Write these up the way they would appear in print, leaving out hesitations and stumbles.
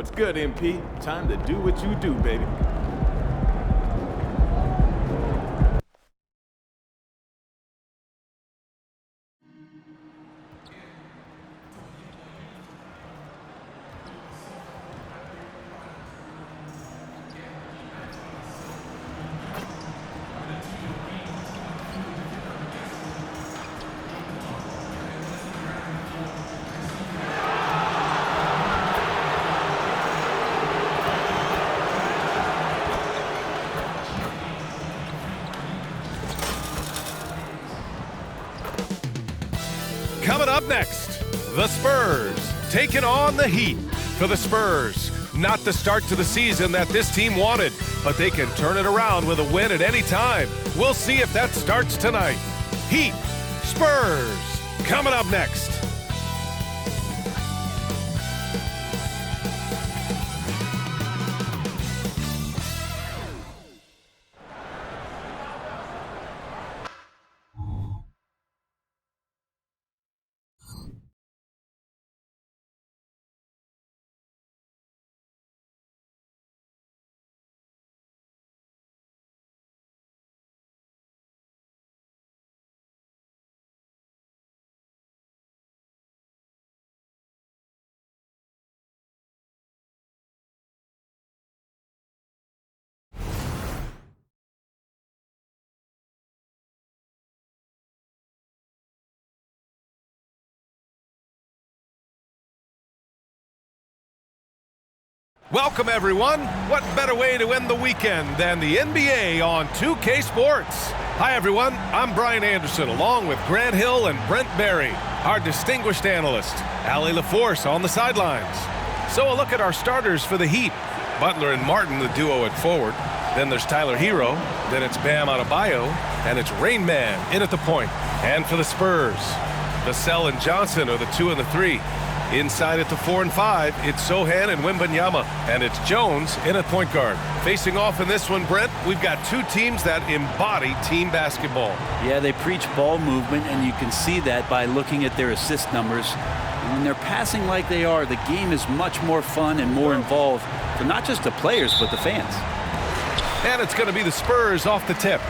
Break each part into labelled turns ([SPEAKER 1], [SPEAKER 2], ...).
[SPEAKER 1] What's good, MP? Time to do what you do, baby.
[SPEAKER 2] Coming up next, the Spurs taking on the Heat. For the Spurs, not the start to the season that this team wanted, but they can turn it around with a win at any time. We'll see if that starts tonight. Heat, Spurs, coming up next. Welcome, everyone. What better way to end the weekend than the NBA on 2K Sports? Hi, everyone. I'm Brian Anderson, along with Grant Hill and Brent Barry, our distinguished analyst, Allie LaForce on the sidelines. So a look at our starters for the Heat. Butler and Martin, the duo at forward. Then there's Tyler Hero. Then it's Bam Adebayo. And it's Rain Man in at the point. And for the Spurs, Vassell and Johnson are the 2 and the 3. Inside at the 4 and 5, it's Sohan and Wembanyama, and it's Jones in at point guard. Facing off in this one, Brent, we've got two teams that embody team basketball.
[SPEAKER 3] Yeah, they preach ball movement, and you can see that by looking at their assist numbers. And when they're passing like they are, the game is much more fun and more involved for not just the players, but the fans.
[SPEAKER 2] And it's going to be the Spurs off the tip.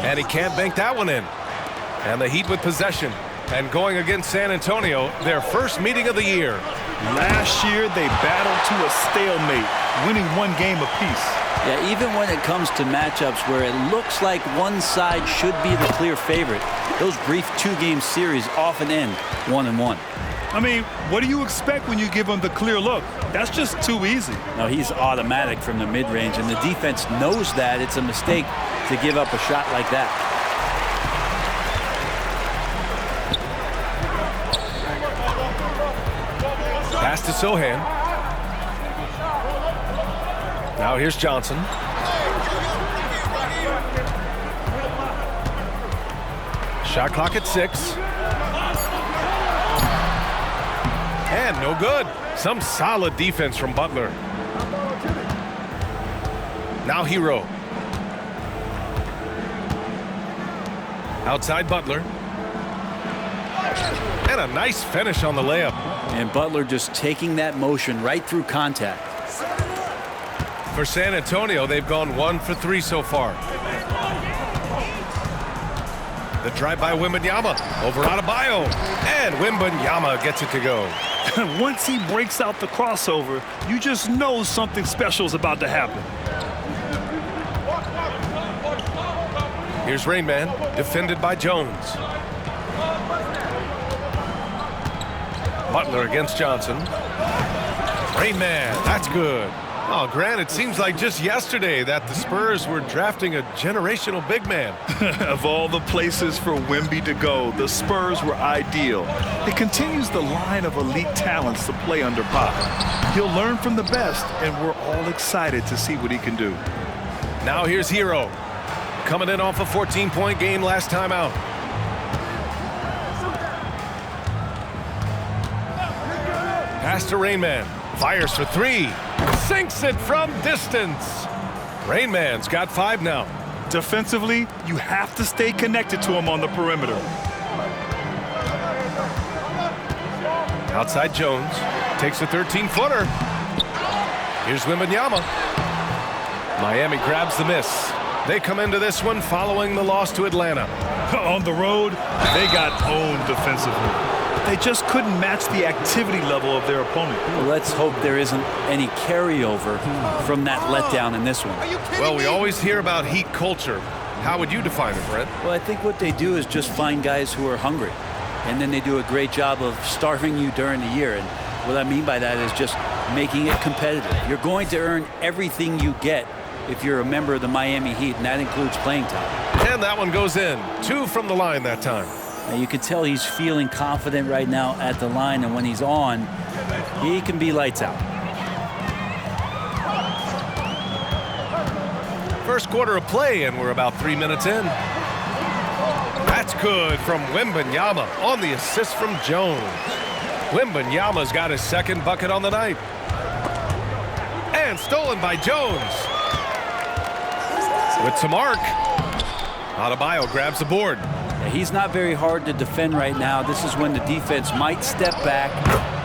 [SPEAKER 2] And he can't bank that one in. And the Heat with possession. And going against San Antonio, their first meeting of the year.
[SPEAKER 4] Last year, they battled to a stalemate, winning one game apiece.
[SPEAKER 3] Yeah, even when it comes to matchups where it looks like one side should be the clear favorite, those brief two-game series often end 1-1.
[SPEAKER 4] I mean, what do you expect when you give him the clear look? That's just too easy.
[SPEAKER 3] No, he's automatic from the mid-range, and the defense knows that it's a mistake to give up a shot like that.
[SPEAKER 2] Pass to Sohan. Now here's Johnson. Shot clock at 6. And no good. Some solid defense from Butler. Now Hero. Outside Butler. And a nice finish on the layup.
[SPEAKER 3] And Butler just taking that motion right through contact.
[SPEAKER 2] For San Antonio, they've gone 1 for 3 so far. The drive by Wembanyama over Adebayo. And Wembanyama gets it to go.
[SPEAKER 4] Once he breaks out the crossover, you just know something special is about to happen.
[SPEAKER 2] Here's Rain Man, defended by Jones. Butler against Johnson. Rain Man, that's good. Oh, Grant, it seems like just yesterday that the Spurs were drafting a generational big man.
[SPEAKER 4] Of all the places for Wemby to go, the Spurs were ideal. It continues the line of elite talents to play under Pop. He'll learn from the best, and we're all excited to see what he can do.
[SPEAKER 2] Now here's Hero, coming in off a 14-point game last time out. Pass to Rain Man, fires for 3. Sinks it from distance. Rain Man's got 5 now.
[SPEAKER 4] Defensively, you have to stay connected to him on the perimeter.
[SPEAKER 2] Outside Jones takes a 13-footer. Here's Wembanyama. Miami grabs the miss. They come into this one following the loss to Atlanta.
[SPEAKER 4] On the road, they got owned defensively. They just couldn't match the activity level of their opponent.
[SPEAKER 3] Well, let's hope there isn't any carryover from that letdown in this one.
[SPEAKER 2] Well, we always hear about Heat culture. How would you define it, Brent?
[SPEAKER 3] Well, I think what they do is just find guys who are hungry, and then they do a great job of starving you during the year. And what I mean by that is just making it competitive. You're going to earn everything you get if you're a member of the Miami Heat, and that includes playing time.
[SPEAKER 2] And that one goes in. 2 from the line that time.
[SPEAKER 3] Now you can tell he's feeling confident right now at the line, and when he's on, he can be lights out.
[SPEAKER 2] First quarter of play, and we're about 3 minutes in. That's good from Wembanyama on the assist from Jones. Wembanyama's got his second bucket on the night. And stolen by Jones. With some arc, Adebayo grabs the board.
[SPEAKER 3] Yeah, he's not very hard to defend right now. This is when the defense might step back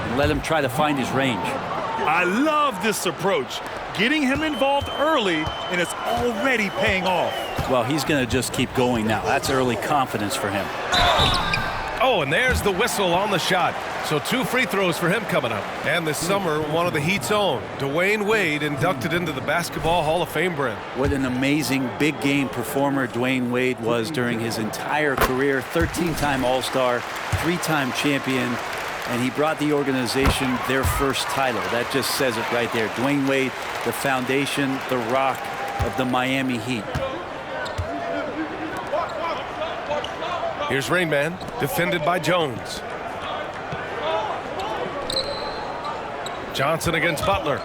[SPEAKER 3] and let him try to find his range.
[SPEAKER 4] I love this approach. Getting him involved early, and it's already paying off.
[SPEAKER 3] Well, he's going to just keep going now. That's early confidence for him.
[SPEAKER 2] Oh, and there's the whistle on the shot. So 2 free throws for him coming up. And this summer, one of the Heat's own, Dwayne Wade, inducted into the Basketball Hall of Fame, Brent.
[SPEAKER 3] What an amazing big game performer Dwayne Wade was during his entire career. 13-time All-Star, 3-time champion, and he brought the organization their first title. That just says it right there. Dwayne Wade, the foundation, the rock of the Miami Heat.
[SPEAKER 2] Here's Rain Man, defended by Jones. Johnson against Butler.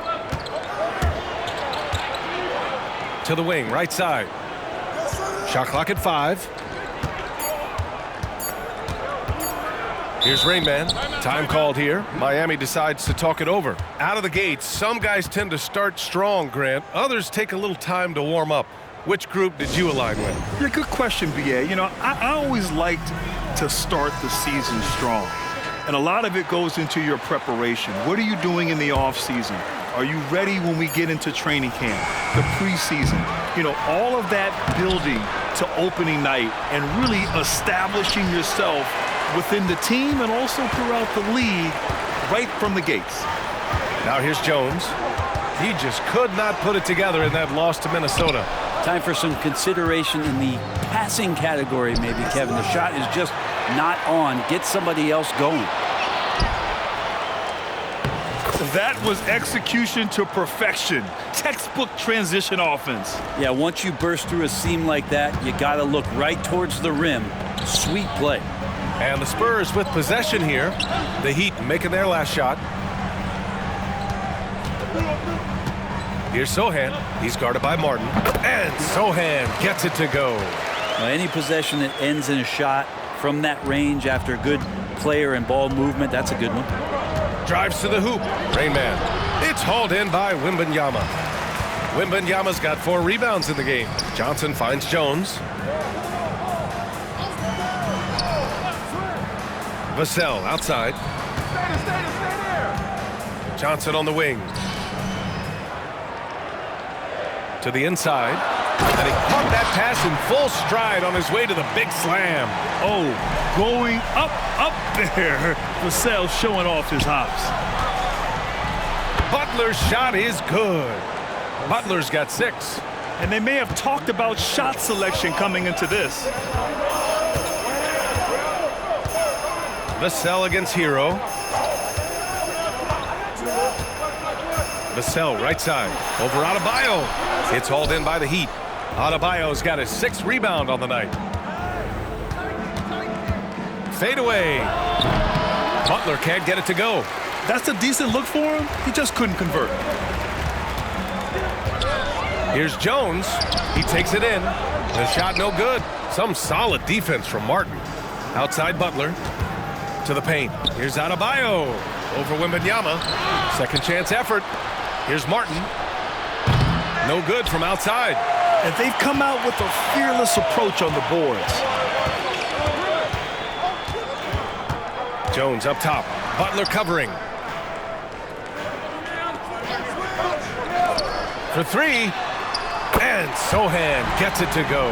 [SPEAKER 2] To the wing, right side. Shot clock at 5. Here's Rain Man. Time called here. Miami decides to talk it over. Out of the gates, some guys tend to start strong, Grant. Others take a little time to warm up. Which group did you align with?
[SPEAKER 4] Yeah, good question, B.A. You know, I always liked to start the season strong. And a lot of it goes into your preparation. What are you doing in the offseason? Are you ready when we get into training camp, the preseason? You know, all of that building to opening night and really establishing yourself within the team and also throughout the league right from the gates.
[SPEAKER 2] Now here's Jones. He just could not put it together in that loss to Minnesota.
[SPEAKER 3] Time for some consideration in the passing category, maybe, Kevin. The shot is just not on. Get somebody else going.
[SPEAKER 4] That was execution to perfection. Textbook transition offense.
[SPEAKER 3] Yeah, once you burst through a seam like that, you got to look right towards the rim. Sweet play.
[SPEAKER 2] And the Spurs with possession here. The Heat making their last shot. Here's Sohan. He's guarded by Martin. And Sohan gets it to go.
[SPEAKER 3] Now, any possession that ends in a shot from that range after a good player and ball movement, that's a good one.
[SPEAKER 2] Drives to the hoop. Rain Man. It's hauled in by Wembanyama. Wembanyama's got 4 rebounds in the game. Johnson finds Jones. Vassell outside. Johnson on the wing. To the inside. And he caught that pass in full stride on his way to the big slam.
[SPEAKER 4] Oh, going up there. Vassell showing off his hops.
[SPEAKER 2] Butler's shot is good. Butler's got 6.
[SPEAKER 4] And they may have talked about shot selection coming into this.
[SPEAKER 2] Vassell against Hero. Vassell right side. Over Adebayo. It's hauled in by the Heat. Adebayo's got his 6th rebound on the night. Fade away. Butler can't get it to go.
[SPEAKER 4] That's a decent look for him. He just couldn't convert.
[SPEAKER 2] Here's Jones. He takes it in. The shot no good. Some solid defense from Martin. Outside Butler. To the paint. Here's Adebayo. Over Wembanyama. Second chance effort. Here's Martin. No good from outside.
[SPEAKER 4] And they've come out with a fearless approach on the boards.
[SPEAKER 2] Jones up top. Butler covering. For three. And Sohan gets it to go.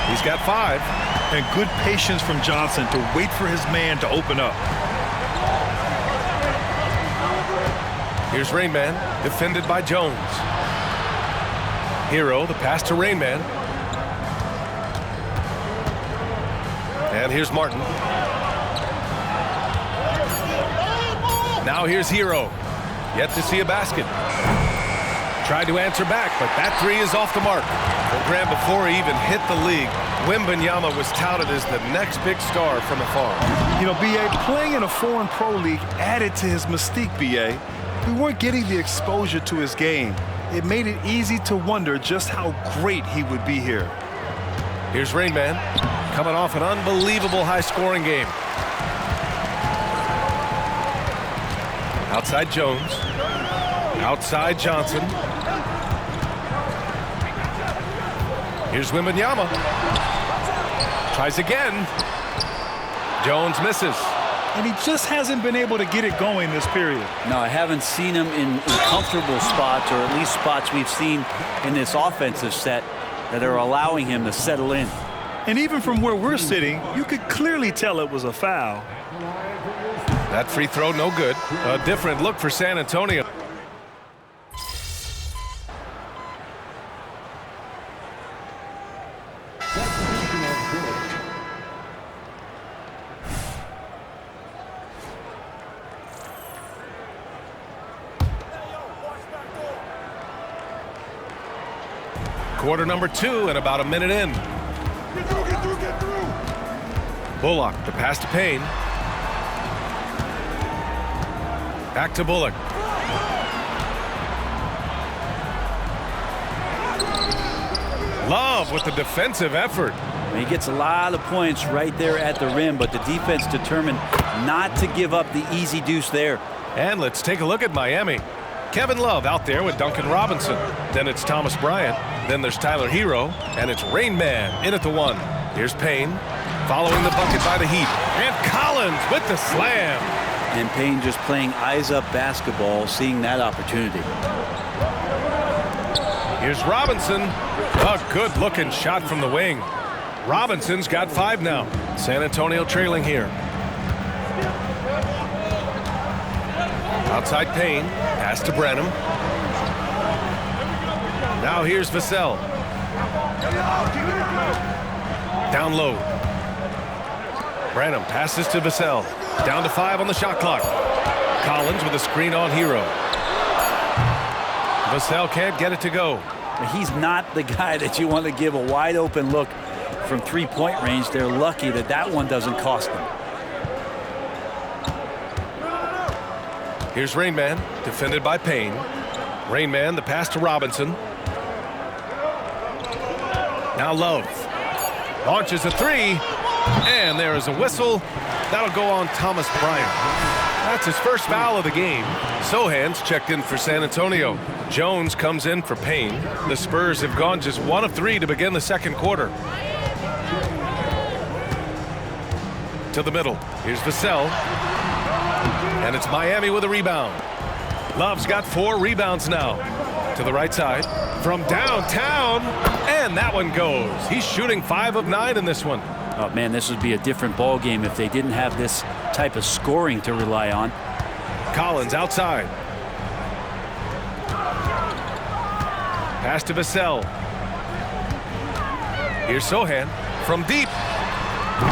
[SPEAKER 2] He's got 5.
[SPEAKER 4] And good patience from Johnson to wait for his man to open up.
[SPEAKER 2] Here's Rain Man, defended by Jones. Hero, the pass to Rain Man. And here's Martin. Now here's Hero. Yet to see a basket. Tried to answer back, but that 3 is off the mark. Well, Graham, before he even hit the league, Wembanyama was touted as the next big star from afar.
[SPEAKER 4] You know, B.A., playing in a foreign pro league added to his mystique, B.A. We weren't getting the exposure to his game. It made it easy to wonder just how great he would be here.
[SPEAKER 2] Here's Rain Man, coming off an unbelievable high-scoring game. Outside Jones. Outside Johnson. Here's Wembanyama. Tries again. Jones misses.
[SPEAKER 4] And he just hasn't been able to get it going this period.
[SPEAKER 3] No, I haven't seen him in comfortable spots, or at least spots we've seen in this offensive set that are allowing him to settle in.
[SPEAKER 4] And even from where we're sitting, you could clearly tell it was a foul.
[SPEAKER 2] That free throw, no good. A different look for San Antonio. Quarter number 2 and about a minute in. Bullock, the pass to Payne. Back to Bullock. Love with the defensive effort.
[SPEAKER 3] He gets a lot of points right there at the rim, but the defense determined not to give up the easy deuce there.
[SPEAKER 2] And let's take a look at Miami. Kevin Love out there with Duncan Robinson. Then it's Thomas Bryant. Then there's Tyler Hero. And it's Rain Man in at the 1. Here's Payne following the bucket by the Heat. And Collins with the slam.
[SPEAKER 3] And Payne just playing eyes-up basketball, seeing that opportunity.
[SPEAKER 2] Here's Robinson. A good-looking shot from the wing. Robinson's got 5 now. San Antonio trailing here. Outside Payne. Pass to Branham. Now here's Vassell. Down low. Branham passes to Vassell. Down to 5 on the shot clock. Collins with a screen on Hero. Vassell can't get it to go.
[SPEAKER 3] He's not the guy that you want to give a wide open look from 3-point range. They're lucky that that one doesn't cost them.
[SPEAKER 2] Here's Rain Man, defended by Payne. Rain Man, the pass to Robinson. Now Love. Launches a 3. And there is a whistle. That'll go on Thomas Bryant. That's his first foul of the game. Sohan's checked in for San Antonio. Jones comes in for Payne. The Spurs have gone just 1 of 3 to begin the second quarter. To the middle. Here's Vassell. And it's Miami with a rebound. Love's got 4 rebounds now. To the right side. From downtown. And that one goes. He's shooting 5 of 9 in this one.
[SPEAKER 3] Oh, man, this would be a different ball game if they didn't have this type of scoring to rely on.
[SPEAKER 2] Collins outside. Pass to Vassell. Here's Sohan from deep.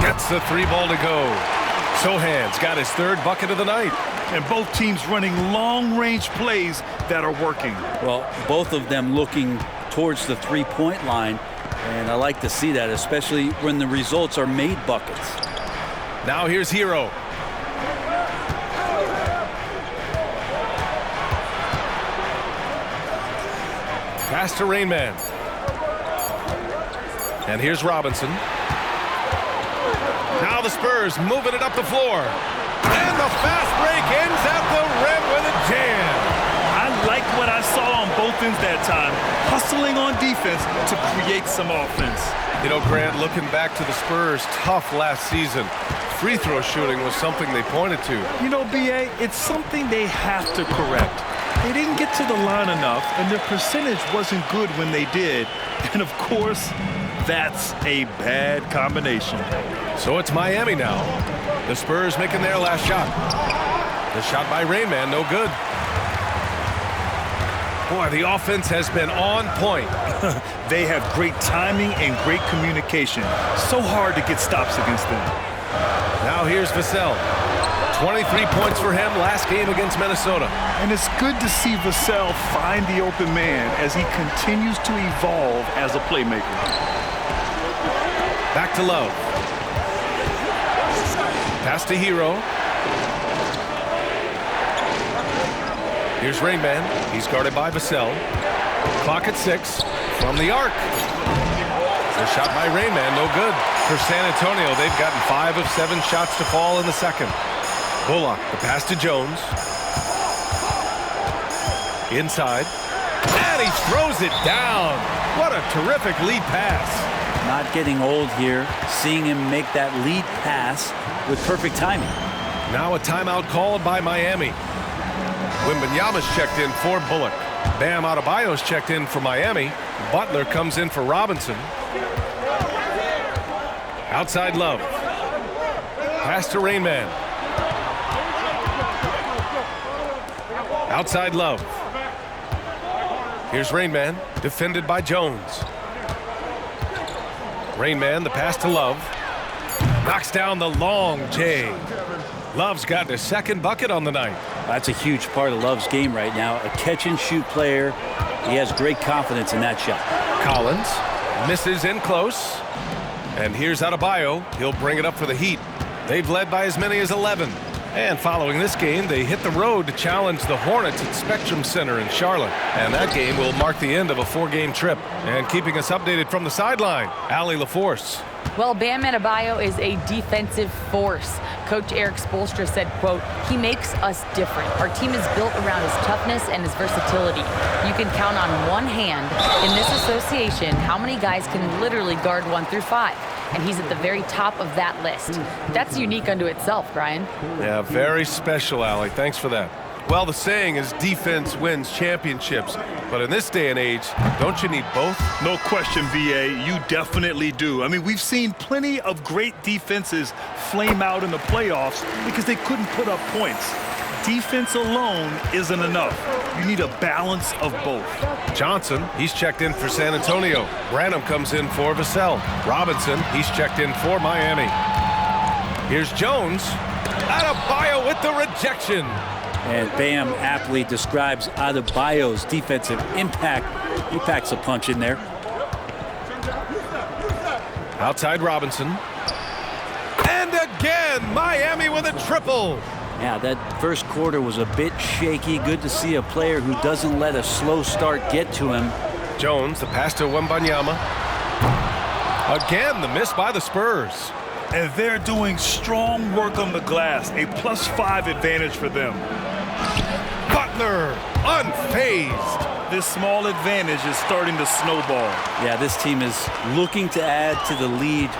[SPEAKER 2] Gets the 3 ball to go. Sohan's got his 3rd bucket of the night.
[SPEAKER 4] And both teams running long-range plays that are working.
[SPEAKER 3] Well, both of them looking towards the 3-point line. And I like to see that, especially when the results are made buckets.
[SPEAKER 2] Now here's Hero. Pass to Rain Man. And here's Robinson. Now the Spurs moving it up the floor. And the fast break ends at the rim with a jam.
[SPEAKER 4] I like what I saw on both ends that time, hustling on defense to create some offense.
[SPEAKER 2] You know, Grant, looking back to the Spurs' tough last season, free throw shooting was something they pointed to.
[SPEAKER 4] You know, B.A., it's something they have to correct. They didn't get to the line enough, and their percentage wasn't good when they did. And, of course, that's a bad combination.
[SPEAKER 2] So it's Miami now. The Spurs making their last shot. The shot by Rain Man, no good. Boy, the offense has been on point.
[SPEAKER 4] They have great timing and great communication. So hard to get stops against them.
[SPEAKER 2] Now here's Vassell. 23 points for him last game against Minnesota.
[SPEAKER 4] And it's good to see Vassell find the open man as he continues to evolve as a playmaker.
[SPEAKER 2] Back to Love. Pass to Hero. Here's Rain Man. He's guarded by Vassell. Clock at 6. From the arc. The shot by Rain Man, no good. For San Antonio, they've gotten 5 of 7 shots to fall in the second. Bullock, the pass to Jones. Inside. And he throws it down. What a terrific lead pass.
[SPEAKER 3] Not getting old here, seeing him make that lead pass with perfect timing.
[SPEAKER 2] Now a timeout called by Miami. Wembanyama's checked in for Bullock. Bam Adebayo's checked in for Miami. Butler comes in for Robinson. Outside Love. Pass to Rain Man. Outside Love. Here's Rain Man, defended by Jones. Rain Man, the pass to Love. Knocks down the long J. Love's got his second bucket on the night.
[SPEAKER 3] That's a huge part of Love's game right now. A catch-and-shoot player. He has great confidence in that shot.
[SPEAKER 2] Collins misses in close. And here's Adebayo. He'll bring it up for the Heat. They've led by as many as 11. And following this game, they hit the road to challenge the Hornets at Spectrum Center in Charlotte. And that game will mark the end of a 4-game trip. And keeping us updated from the sideline, Allie LaForce.
[SPEAKER 5] Well, Bam Adebayo is a defensive force. Coach Eric Spoelstra said, quote, "He makes us different. Our team is built around his toughness and his versatility. You can count on one hand in this association how many guys can literally guard 1 through 5. And he's at the very top of that list. That's unique unto itself, Brian."
[SPEAKER 2] Yeah, very special, Allie. Thanks for that. Well, the saying is defense wins championships. But in this day and age, don't you need both?
[SPEAKER 4] No question, B.A., you definitely do. I mean, we've seen plenty of great defenses flame out in the playoffs because they couldn't put up points. Defense alone isn't enough. You need a balance of both.
[SPEAKER 2] Johnson, he's checked in for San Antonio. Branham comes in for Vassell. Robinson, he's checked in for Miami. Here's Jones. Adebayo with the rejection.
[SPEAKER 3] And Bam aptly describes Adebayo's defensive impact. He packs a punch in there.
[SPEAKER 2] Outside Robinson. And again, Miami with a triple.
[SPEAKER 3] Yeah, that first quarter was a bit shaky. Good to see a player who doesn't let a slow start get to him.
[SPEAKER 2] Jones, the pass to Wembanyama. Again, the miss by the Spurs.
[SPEAKER 4] And they're doing strong work on the glass, a +5 advantage for them.
[SPEAKER 2] Butler, unfazed.
[SPEAKER 4] This small advantage is starting to snowball.
[SPEAKER 3] Yeah, this team is looking to add to the lead,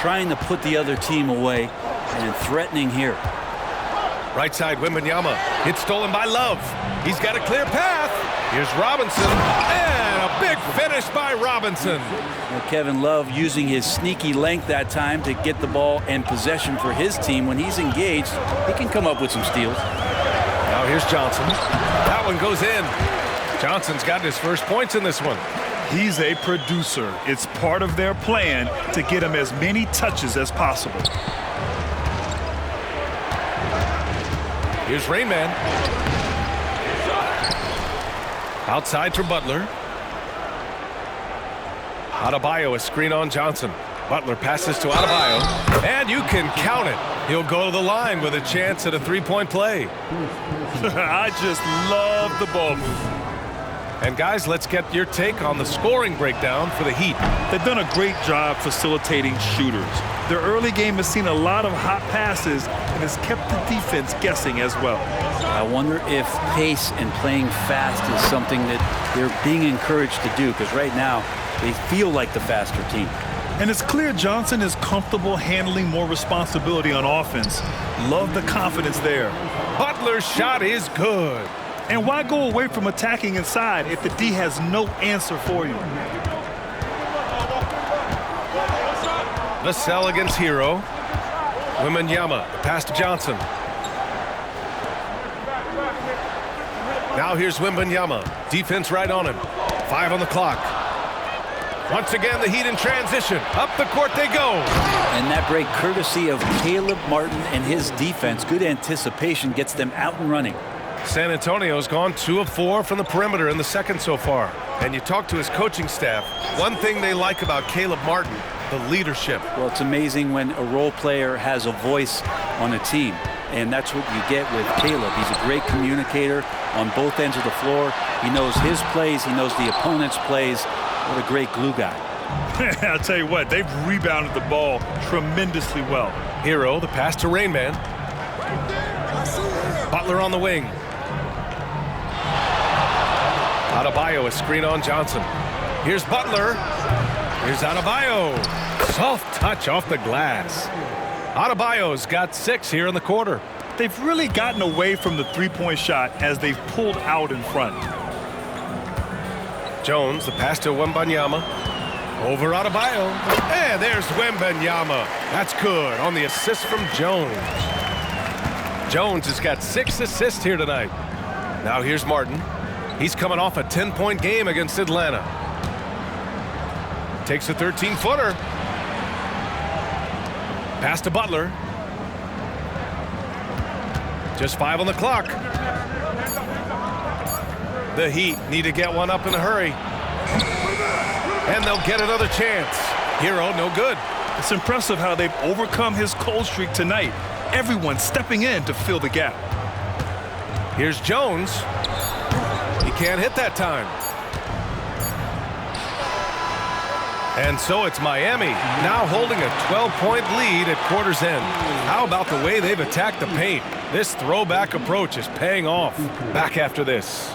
[SPEAKER 3] trying to put the other team away, and threatening here.
[SPEAKER 2] Right side, Wembanyama. It's stolen by Love. He's got a clear path. Here's Robinson. And a big finish by Robinson.
[SPEAKER 3] Well, Kevin Love using his sneaky length that time to get the ball and possession for his team. When he's engaged, he can come up with some steals.
[SPEAKER 2] Now here's Johnson. That one goes in. Johnson's got his first points in this one.
[SPEAKER 4] He's a producer. It's part of their plan to get him as many touches as possible.
[SPEAKER 2] Here's Rain Man. Outside for Butler. Adebayo, a screen on Johnson. Butler passes to Adebayo. And you can count it. He'll go to the line with a chance at a 3-point play.
[SPEAKER 4] I just love the ball move.
[SPEAKER 2] And guys, let's get your take on the scoring breakdown for the Heat.
[SPEAKER 4] They've done a great job facilitating shooters. Their early game has seen a lot of hot passes and has kept the defense guessing as well.
[SPEAKER 3] I wonder if pace and playing fast is something that they're being encouraged to do, because right now they feel like the faster team.
[SPEAKER 4] And it's clear Johnson is comfortable handling more responsibility on offense. Love the confidence there.
[SPEAKER 2] Butler's shot is good.
[SPEAKER 4] And why go away from attacking inside if the D has no answer for you?
[SPEAKER 2] Vassell against Hero. Wembanyama, the pass to Johnson. Now here's Wembanyama. Defense right on him. 5 on the clock. Once again, the Heat in transition. Up the court they go.
[SPEAKER 3] And that break courtesy of Caleb Martin and his defense. Good anticipation gets them out and running.
[SPEAKER 2] San Antonio's gone 2 of 4 from the perimeter in the second so far. And you talk to his coaching staff, one thing they like about Caleb Martin, the leadership.
[SPEAKER 3] Well, it's amazing when a role player has a voice on a team. And that's what you get with Caleb. He's a great communicator on both ends of the floor. He knows his plays. He knows the opponent's plays. What a great glue guy.
[SPEAKER 4] I'll tell you what, they've rebounded the ball tremendously well.
[SPEAKER 2] Hero, the pass to Rain Man. Butler on the wing. Adebayo, a screen on Johnson. Here's Butler. Here's Adebayo. Soft touch off the glass. Adebayo's got 6 here in the quarter.
[SPEAKER 4] They've really gotten away from the three-point shot as they've pulled out in front. Jones,
[SPEAKER 2] the pass to Wembanyama. Over Adebayo. And there's Wembanyama. That's good on the assist from Jones. Jones has got 6 assists here tonight. Now here's Martin. He's coming off a 10-point game against Atlanta. Takes a 13-footer. Pass to Butler. Just 5 on the clock. The Heat need to get one up in a hurry. And they'll get another chance. Hero, no good.
[SPEAKER 4] It's impressive how they've overcome his cold streak tonight. Everyone stepping in to fill the gap.
[SPEAKER 2] Here's Jones. He can't hit that time. And so it's Miami now holding a 12-point lead at quarter's end. How about the way they've attacked the paint? This throwback approach is paying off. Back after this.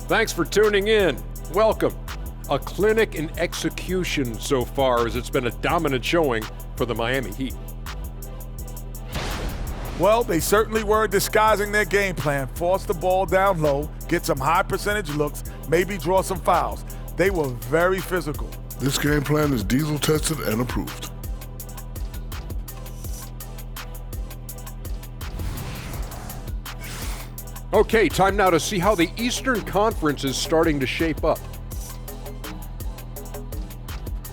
[SPEAKER 6] Thanks for tuning in. Welcome. A clinic in execution so far, as it's been a dominant showing for the Miami Heat.
[SPEAKER 7] Well, they certainly were disguising their game plan. Force the ball down low, get some high percentage looks, maybe draw some fouls. They were very physical.
[SPEAKER 8] This game plan is diesel tested and approved.
[SPEAKER 6] Okay, time now to see how the Eastern Conference is starting to shape up.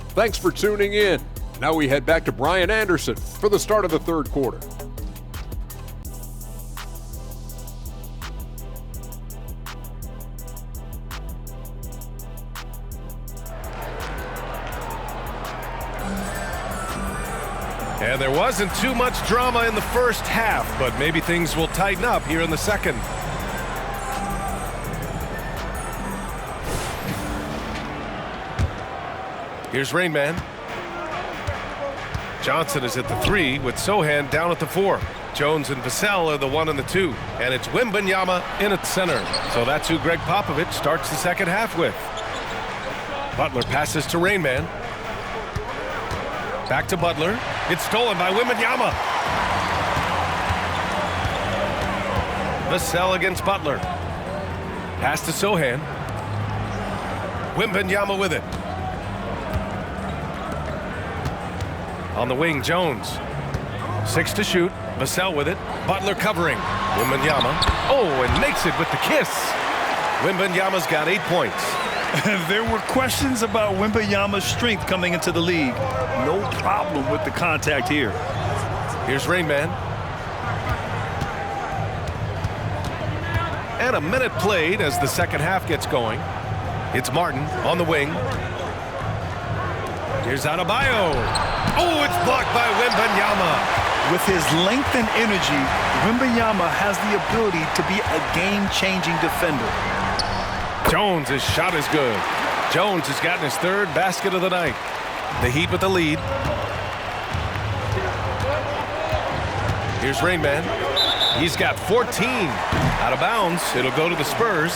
[SPEAKER 6] Thanks for tuning in. Now we head back to Brian Anderson for the start of the third quarter.
[SPEAKER 2] And there wasn't too much drama in the first half, but maybe things will tighten up here in the second. Here's Rain Man. Johnson is at the 3 with Sohan down at the 4. Jones and Vassell are the 1 and the 2. And it's Wembanyama in at center. So that's who Greg Popovich starts the second half with. Butler passes to Rain Man. Back to Butler. It's stolen by Wembanyama. Vassell against Butler. Pass to Sohan. Wembanyama with it. On the wing, Jones. 6 to shoot. Vassell with it. Butler covering. Wembanyama. Oh, and makes it with the kiss. Wembanyama's got 8 points.
[SPEAKER 4] There were questions about Wembanyama's strength coming into the league. No problem with the contact here.
[SPEAKER 2] Here's Rain Man. and a minute played as the second half gets going. It's Martin on the wing. Here's Adebayo. Oh, it's blocked by Wembanyama.
[SPEAKER 4] With his length and energy, Wembanyama has the ability to be a game-changing defender.
[SPEAKER 2] Jones, his shot is good. Jones has gotten his third basket of the night. The Heat with the lead. Here's Rain Man. He's got 14. Out of bounds. It'll go to the Spurs.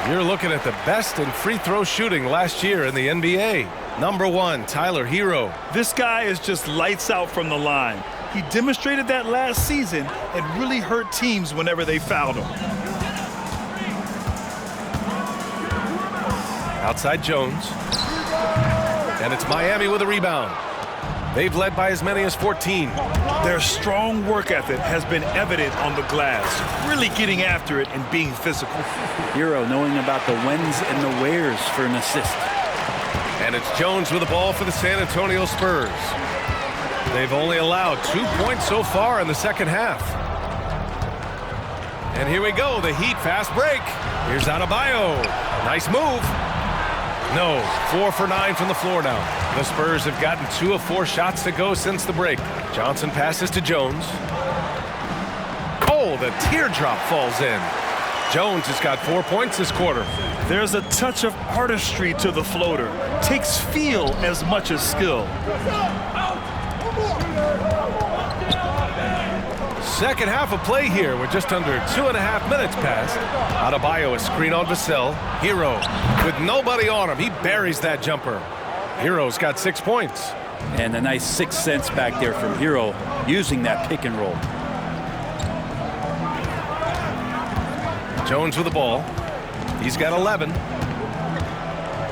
[SPEAKER 2] You're looking at the best in free throw shooting last year in the NBA. Number 1, Tyler Hero.
[SPEAKER 4] This guy is just lights out from the line. He demonstrated that last season and really hurt teams whenever they fouled him.
[SPEAKER 2] Outside Jones. And it's Miami with a rebound. They've led by as many as 14.
[SPEAKER 4] Their strong work ethic has been evident on the glass, really getting after it and being physical.
[SPEAKER 3] Hero knowing about the whens and the wheres for an assist.
[SPEAKER 2] And it's Jones with the ball for the San Antonio Spurs. They've only allowed 2 points so far in the second half. And here we go, the Heat fast break. Here's Adebayo. Nice move. No, 4 for 9 from the floor now. The Spurs have gotten 2 of 4 shots to go since the break. Johnson passes to Jones. Oh, the teardrop falls in. Jones has got 4 points this quarter.
[SPEAKER 4] There's a touch of artistry to the floater. Takes feel as much as skill.
[SPEAKER 2] Second half of play here with just under 2.5 minutes passed. Adebayo, a screen on Vassell. Hero with nobody on him. He buries that jumper. Hero's got 6 points.
[SPEAKER 3] And a nice 6 cents back there from Hero using that pick and roll.
[SPEAKER 2] Jones with the ball. He's got 11.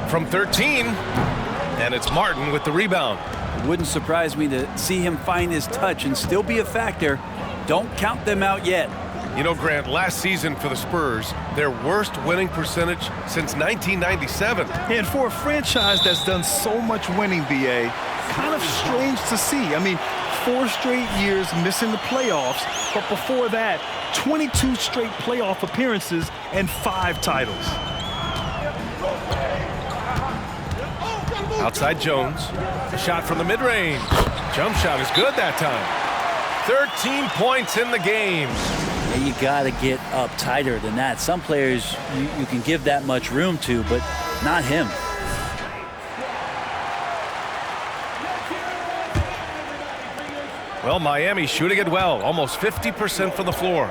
[SPEAKER 2] From 13. And it's Martin with the rebound.
[SPEAKER 3] It wouldn't surprise me to see him find his touch and still be a factor. Don't count them out yet.
[SPEAKER 2] You know, Grant, last season for the Spurs, their worst winning percentage since 1997.
[SPEAKER 4] And for a franchise that's done so much winning, BA, kind of strange to see. I mean, 4 straight years missing the playoffs, but before that, 22 straight playoff appearances and 5 titles.
[SPEAKER 2] Outside Jones. A shot from the mid-range. Jump shot is good that time. 13 points in the game.
[SPEAKER 3] Yeah, you got to get up tighter than that. Some players you can give that much room to, but not him.
[SPEAKER 2] Well, Miami shooting it well. Almost 50% from the floor.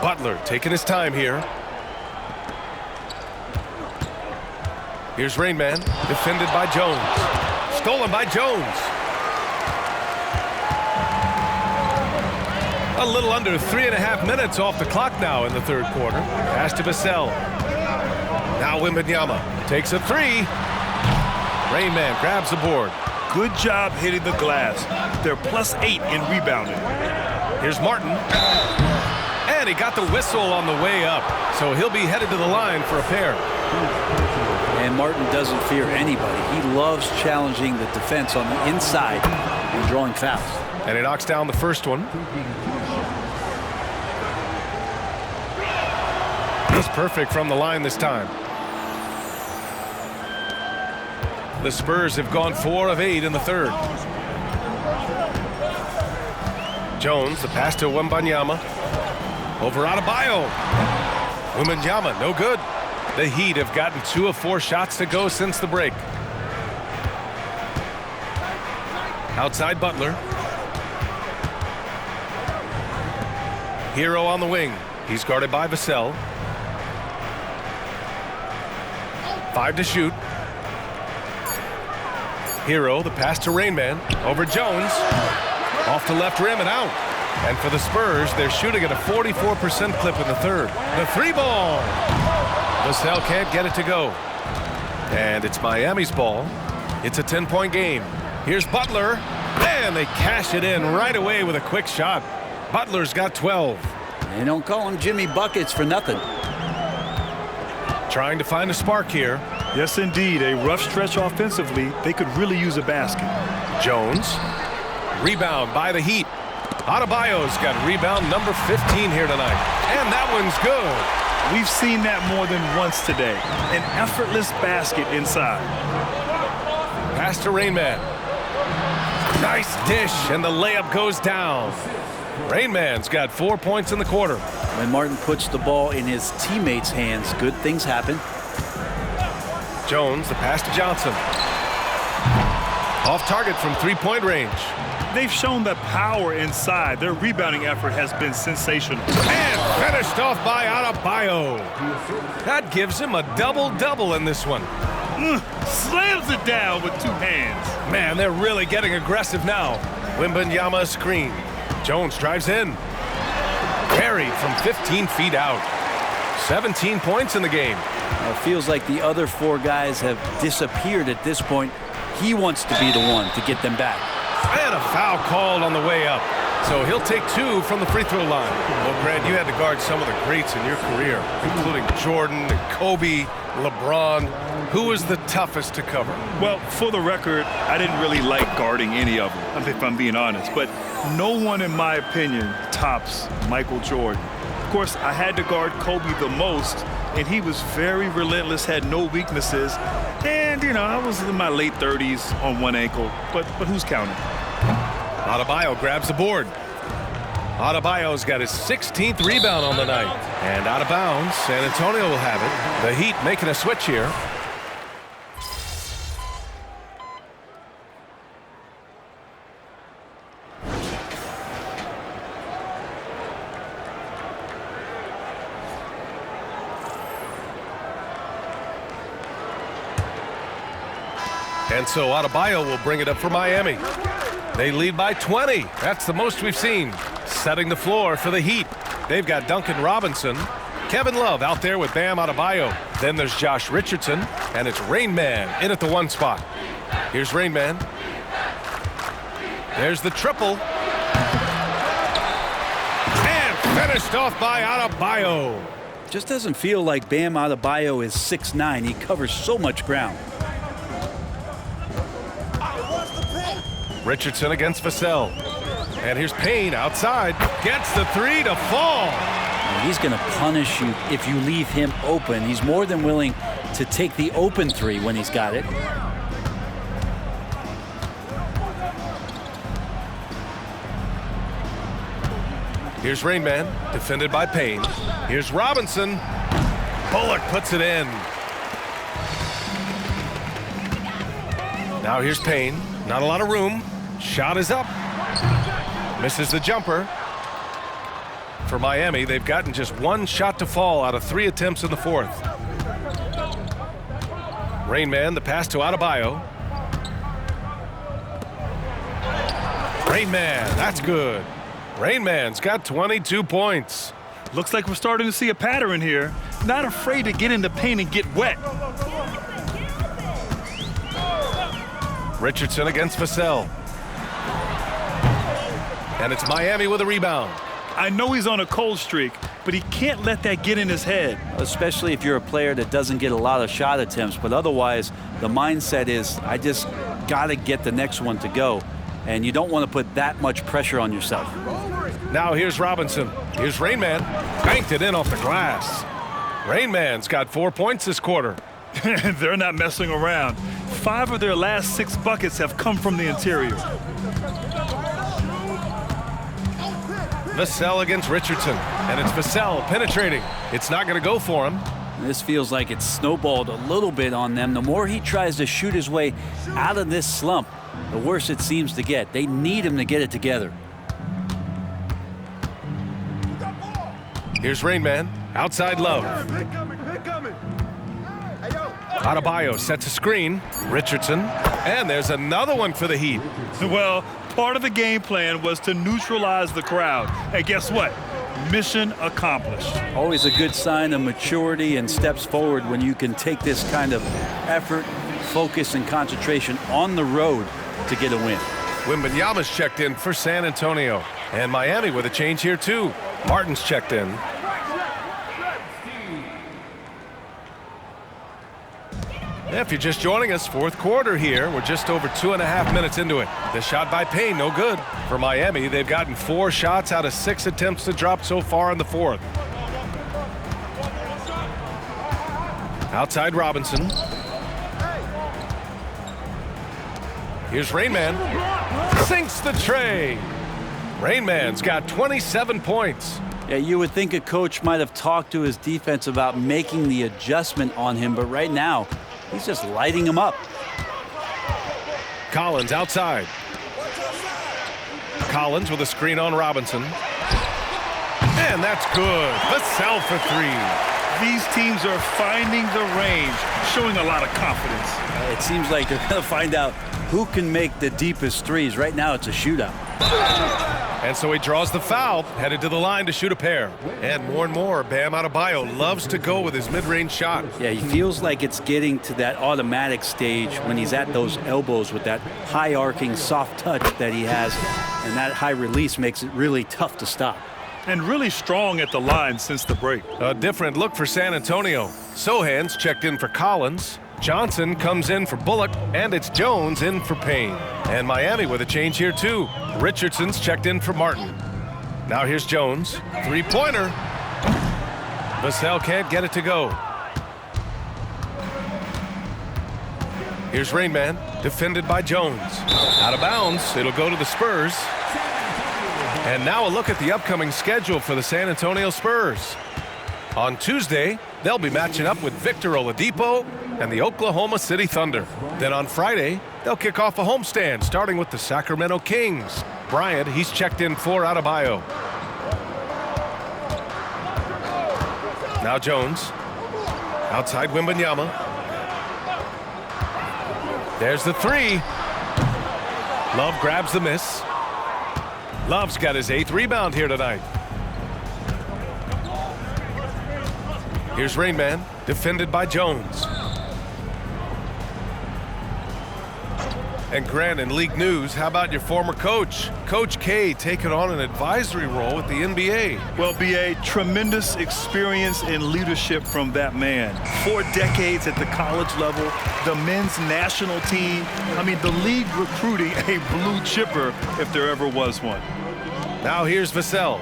[SPEAKER 2] Butler taking his time here. Here's Rain Man, defended by Jones. Stolen by Jones. A little under 3.5 minutes off the clock now in the third quarter. Pass to Vassell. Now Wembanyama takes a 3. Rain Man grabs the board.
[SPEAKER 4] Good job hitting the glass. They're +8 in rebounding.
[SPEAKER 2] Here's Martin. And he got the whistle on the way up. So he'll be headed to the line for a pair.
[SPEAKER 3] And Martin doesn't fear anybody. He loves challenging the defense on the inside and drawing fouls.
[SPEAKER 2] And he knocks down the first one. He's perfect from the line this time. The Spurs have gone 4 of 8 in the third. Jones, the pass to Wembanyama. Over Adebayo. Wembanyama, no good. The Heat have gotten 2 of 4 shots to go since the break. Outside Butler. Hero on the wing. He's guarded by Vassell. 5 to shoot. Hero, the pass to Rain Man. Over Jones. Off the left rim and out. And for the Spurs, they're shooting at a 44% clip in the third. The 3-ball. Vassell can't get it to go. And it's Miami's ball. It's a 10-point game. Here's Butler. And they cash it in right away with a quick shot. Butler's got 12.
[SPEAKER 3] They don't call him Jimmy Buckets for nothing.
[SPEAKER 2] Trying to find a spark here.
[SPEAKER 4] Yes, indeed. A rough stretch offensively. They could really use a basket.
[SPEAKER 2] Jones. Rebound by the Heat. Adebayo's got rebound number 15 here tonight. And that one's good.
[SPEAKER 4] We've seen that more than once today. An effortless basket inside.
[SPEAKER 2] Pass to Rain Man. Nice dish, and the layup goes down. Rain Man's got 4 points in the quarter.
[SPEAKER 3] When Martin puts the ball in his teammates' hands, good things happen.
[SPEAKER 2] Jones, the pass to Johnson. Off target from three-point range.
[SPEAKER 4] They've shown the power inside. Their rebounding effort has been sensational.
[SPEAKER 2] And finished off by Adebayo. That gives him a double-double in this one.
[SPEAKER 4] Slams it down with two hands.
[SPEAKER 2] Man, they're really getting aggressive now. Wembanyama screen. Jones drives in. Carried from 15 feet out. 17 points in the game.
[SPEAKER 3] It feels like the other four guys have disappeared at this point. He wants to be the one to get them back.
[SPEAKER 2] And a foul called on the way up. So he'll take two from the free throw line. Well, Grant, you had to guard some of the greats in your career, including Jordan, Kobe, LeBron. Who was the toughest to cover?
[SPEAKER 4] Well, for the record, I didn't really like guarding any of them, if I'm being honest. But no one, in my opinion, tops Michael Jordan. Of course, I had to guard Kobe the most, and he was very relentless, had no weaknesses. And, you know, I was in my late 30s on one ankle, but who's counting?
[SPEAKER 2] Adebayo grabs the board. Adebayo's got his 16th rebound on the night. And out of bounds, San Antonio will have it. The Heat making a switch here. And so Adebayo will bring it up for Miami. They lead by 20. That's the most we've seen. Setting the floor for the Heat. They've got Duncan Robinson. Kevin Love out there with Bam Adebayo. Then there's Josh Richardson. And it's Rain Man in at the one spot. Here's Rain Man. There's the triple. And finished off by Adebayo.
[SPEAKER 3] Just doesn't feel like Bam Adebayo is 6'9". He covers so much ground.
[SPEAKER 2] Richardson against Vassell. And here's Payne outside. Gets the three to fall.
[SPEAKER 3] And he's going to punish you if you leave him open. He's more than willing to take the open three when he's got it.
[SPEAKER 2] Here's Rain Man, defended by Payne. Here's Robinson. Bullock puts it in. Now here's Payne. Not a lot of room. Shot is up. Misses the jumper. For Miami, they've gotten just one shot to fall out of 3 attempts in the fourth. Rain Man, the pass to Adebayo. Rain Man, that's good. Rain Man's got 22 points.
[SPEAKER 4] Looks like we're starting to see a pattern here. Not afraid to get in the paint and get wet.
[SPEAKER 2] Richardson against Vassell. And it's Miami with a rebound.
[SPEAKER 4] I know he's on a cold streak, but he can't let that get in his head.
[SPEAKER 3] Especially if you're a player that doesn't get a lot of shot attempts. But otherwise, the mindset is, I just got to get the next one to go. And you don't want to put that much pressure on yourself.
[SPEAKER 2] Now here's Robinson. Here's Rain Man. Banked it in off the glass. Rain Man's got 4 points this quarter.
[SPEAKER 4] They're not messing around. 5 of their last 6 buckets have come from the interior.
[SPEAKER 2] Vassell against Richardson. And it's Vassell penetrating. It's not going to go for him.
[SPEAKER 3] This feels like it's snowballed a little bit on them. The more he tries to shoot his way out of this slump, the worse it seems to get. They need him to get it together.
[SPEAKER 2] Here's Rain Man. Outside Love. Adebayo sets a screen. Richardson. And there's another one for the Heat.
[SPEAKER 4] Well, part of the game plan was to neutralize the crowd. And guess what? Mission accomplished.
[SPEAKER 3] Always a good sign of maturity and steps forward when you can take this kind of effort, focus, and concentration on the road to get a win.
[SPEAKER 2] Wembanyama's checked in for San Antonio. And Miami with a change here, too. Martin's checked in. If you're just joining us, fourth quarter here. We're just over 2.5 minutes into it. The shot by Payne, no good. For Miami, they've gotten 4 shots out of 6 attempts to drop so far in the fourth. Outside Robinson. Here's Rainman. Sinks the tray. Rainman's got 27 points.
[SPEAKER 3] Yeah, you would think a coach might have talked to his defense about making the adjustment on him, but right now, he's just lighting him up.
[SPEAKER 2] Collins outside. Collins with a screen on Robinson. And that's good. Vassell for 3.
[SPEAKER 4] These teams are finding the range, showing a lot of confidence.
[SPEAKER 3] It seems like they're going to find out who can make the deepest threes. Right now, it's a shootout.
[SPEAKER 2] And so he draws the foul, headed to the line to shoot a pair. And more, Bam Adebayo loves to go with his mid-range shot.
[SPEAKER 3] Yeah, he feels like it's getting to that automatic stage when he's at those elbows with that high arcing soft touch that he has. And that high release makes it really tough to stop.
[SPEAKER 4] And really strong at the line since the break.
[SPEAKER 2] A different look for San Antonio. Sohan's checked in for Collins. Johnson comes in for Bullock, and it's Jones in for Payne. And Miami with a change here too. Richardson's checked in for Martin. Now here's Jones. 3-pointer. Vassell can't get it to go. Here's Rainman, defended by Jones. Out of bounds, it'll go to the Spurs. And now a look at the upcoming schedule for the San Antonio Spurs. On Tuesday, they'll be matching up with Victor Oladipo and the Oklahoma City Thunder. Then on Friday, they'll kick off a homestand, starting with the Sacramento Kings. Bryant, he's checked in for Adebayo. Now Jones. Outside Wembanyama. There's the 3. Love grabs the miss. Love's got his 8th rebound here tonight. Here's Rainman, defended by Jones. And Grant, in league news, how about your former coach? Coach K taking on an advisory role with the NBA.
[SPEAKER 4] Well, B.A., tremendous experience and leadership from that man. 4 decades at the college level, the men's national team. I mean, the league recruiting a blue chipper if there ever was one.
[SPEAKER 2] Now here's Vassell.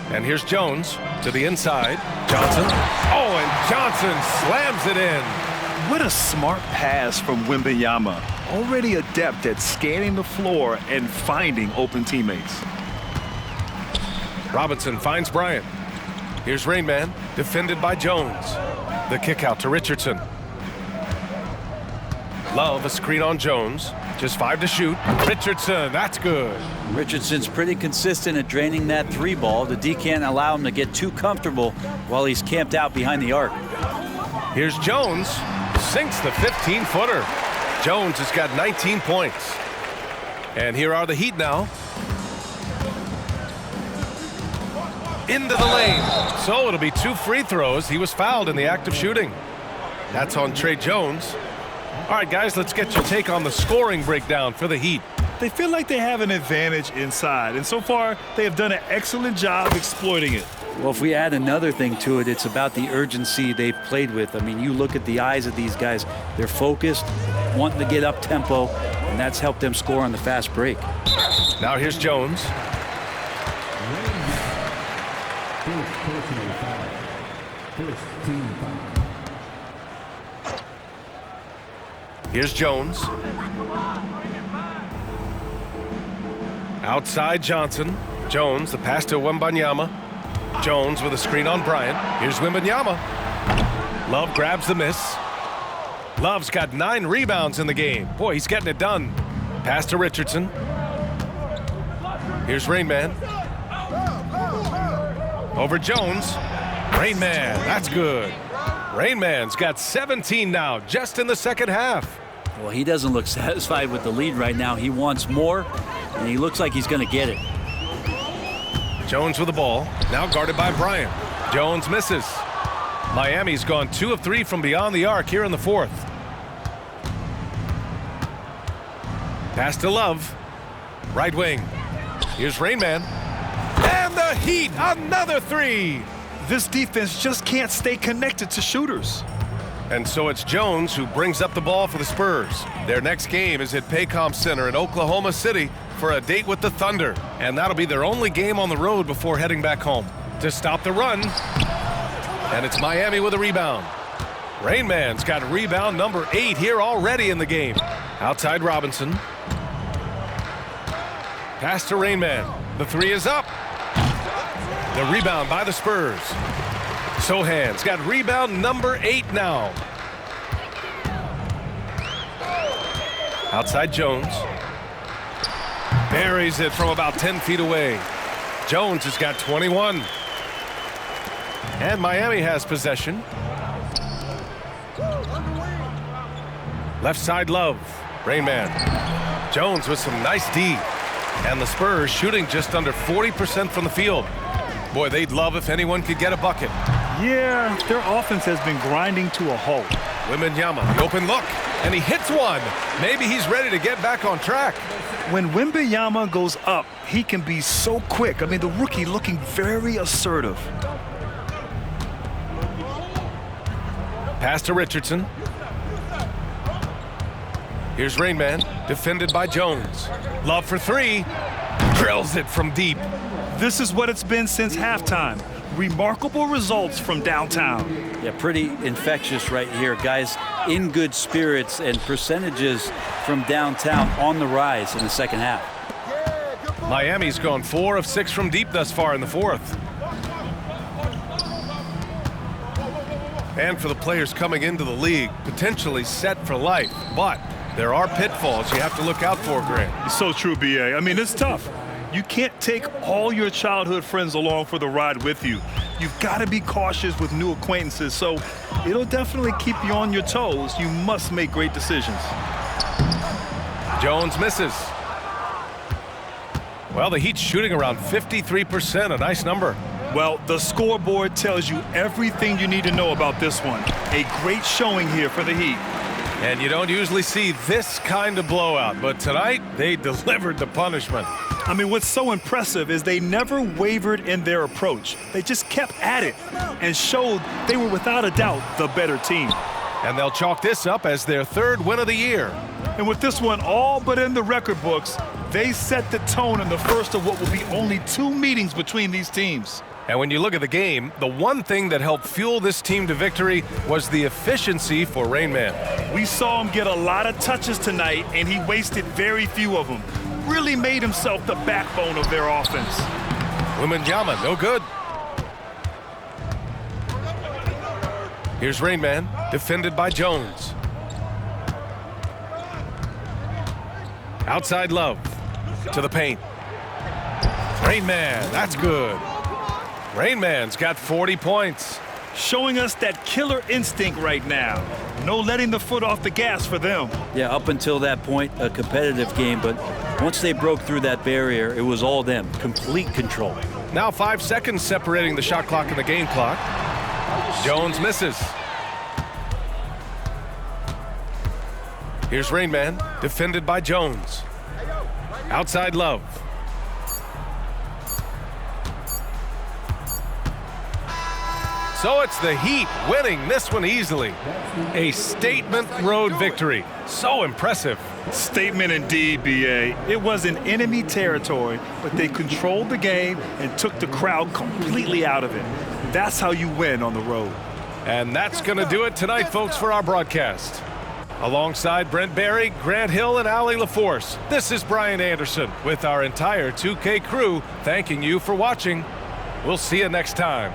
[SPEAKER 2] And here's Jones to the inside. Johnson. Oh, and Johnson slams it in.
[SPEAKER 4] What a smart pass from Wembanyama. Already adept at scanning the floor and finding open teammates.
[SPEAKER 2] Robinson finds Bryant. Here's Rainman, defended by Jones. The kick out to Richardson. Love, a screen on Jones. Just 5 to shoot. Richardson, that's good.
[SPEAKER 3] Richardson's pretty consistent at draining that 3 ball. The D can't allow him to get too comfortable while he's camped out behind the arc.
[SPEAKER 2] Here's Jones. Sinks the 15-footer. Jones has got 19 points. And here are the Heat now. Into the lane. So it'll be 2 free throws. He was fouled in the act of shooting. That's on Trey Jones. All right, guys, let's get your take on the scoring breakdown for the Heat.
[SPEAKER 4] They feel like they have an advantage inside, and so far they have done an excellent job exploiting it.
[SPEAKER 3] Well, if we add another thing to it, it's about the urgency they've played with. I mean, you look at the eyes of these guys. They're focused, wanting to get up tempo, and that's helped them score on the fast break.
[SPEAKER 2] Now here's Jones. Here's Jones. Outside Johnson. Jones, the pass to Wembanyama. Jones with a screen on Bryant. Here's Wembanyama. Love grabs the miss. Love's got 9 rebounds in the game. Boy, he's getting it done. Pass to Richardson. Here's Rainman. Over Jones. Rainman, that's good. Rainman's got 17 now, just in the second half.
[SPEAKER 3] Well, he doesn't look satisfied with the lead right now. He wants more, and he looks like he's going to get it.
[SPEAKER 2] Jones with the ball, now guarded by Bryant. Jones misses. Miami's gone 2 of 3 from beyond the arc here in the fourth. Pass to Love. Right wing. Here's Rainman. And the Heat, another 3.
[SPEAKER 4] This defense just can't stay connected to shooters.
[SPEAKER 2] And so it's Jones who brings up the ball for the Spurs. Their next game is at Paycom Center in Oklahoma City for a date with the Thunder. And that'll be their only game on the road before heading back home. To stop the run, and it's Miami with a rebound. Rain Man's got rebound number 8 here already in the game. Outside Robinson. Pass to Rain Man. The 3 is up. The rebound by the Spurs. Sohan's got rebound number 8 now. Outside Jones. Buries it from about 10 feet away. Jones has got 21. And Miami has possession. Left side Love. Rain Man. Jones with some nice D. And the Spurs shooting just under 40% from the field. Boy, they'd love if anyone could get a bucket.
[SPEAKER 4] Yeah, their offense has been grinding to a halt.
[SPEAKER 2] Wembanyama, the open look, and he hits one. Maybe he's ready to get back on track.
[SPEAKER 4] When Wembanyama goes up, he can be so quick. I mean, the rookie looking very assertive.
[SPEAKER 2] Pass to Richardson. Here's Rain Man, defended by Jones. Love for 3. Drills it from deep.
[SPEAKER 4] This is what it's been since halftime. Remarkable results from downtown.
[SPEAKER 3] Yeah, pretty infectious right here. Guys in good spirits, and percentages from downtown on the rise in the second half.
[SPEAKER 2] Miami's gone 4 of 6 from deep thus far in the fourth. And for the players coming into the league, potentially set for life. But there are pitfalls you have to look out for, Grant.
[SPEAKER 4] It's so true, B.A. I mean, it's tough. You can't take all your childhood friends along for the ride with you. You've got to be cautious with new acquaintances, so it'll definitely keep you on your toes. You must make great decisions.
[SPEAKER 2] Jones misses. Well, the Heat's shooting around 53%, a nice number.
[SPEAKER 4] Well, the scoreboard tells you everything you need to know about this one. A great showing here for the Heat.
[SPEAKER 2] And you don't usually see this kind of blowout, but tonight they delivered the punishment.
[SPEAKER 4] I mean, what's so impressive is they never wavered in their approach. They just kept at it and showed they were without a doubt the better team.
[SPEAKER 2] And they'll chalk this up as their 3rd win of the year.
[SPEAKER 4] And with this one all but in the record books, they set the tone in the first of what will be only 2 meetings between these teams.
[SPEAKER 2] And when you look at the game, the one thing that helped fuel this team to victory was the efficiency for Rain Man.
[SPEAKER 4] We saw him get a lot of touches tonight, and he wasted very few of them. Really made himself the backbone of their offense.
[SPEAKER 2] Wembanyama, no good. Here's Rain Man, defended by Jones. Outside Love, to the paint. Rain Man, that's good. Rain Man's got 40 points.
[SPEAKER 4] Showing us that killer instinct right now. No letting the foot off the gas for them.
[SPEAKER 3] Yeah, up until that point, a competitive game, but once they broke through that barrier, it was all them. Complete control.
[SPEAKER 2] Now 5 seconds separating the shot clock and the game clock. Jones misses. Here's Rain Man, defended by Jones. Outside Love. So it's the Heat winning this one easily. A statement road victory. So impressive.
[SPEAKER 4] Statement indeed, B.A. It was in enemy territory, but they controlled the game and took the crowd completely out of it. That's how you win on the road.
[SPEAKER 2] And that's going to do it tonight, folks, for our broadcast. Alongside Brent Barry, Grant Hill, and Allie LaForce, this is Brian Anderson with our entire 2K crew thanking you for watching. We'll see you next time.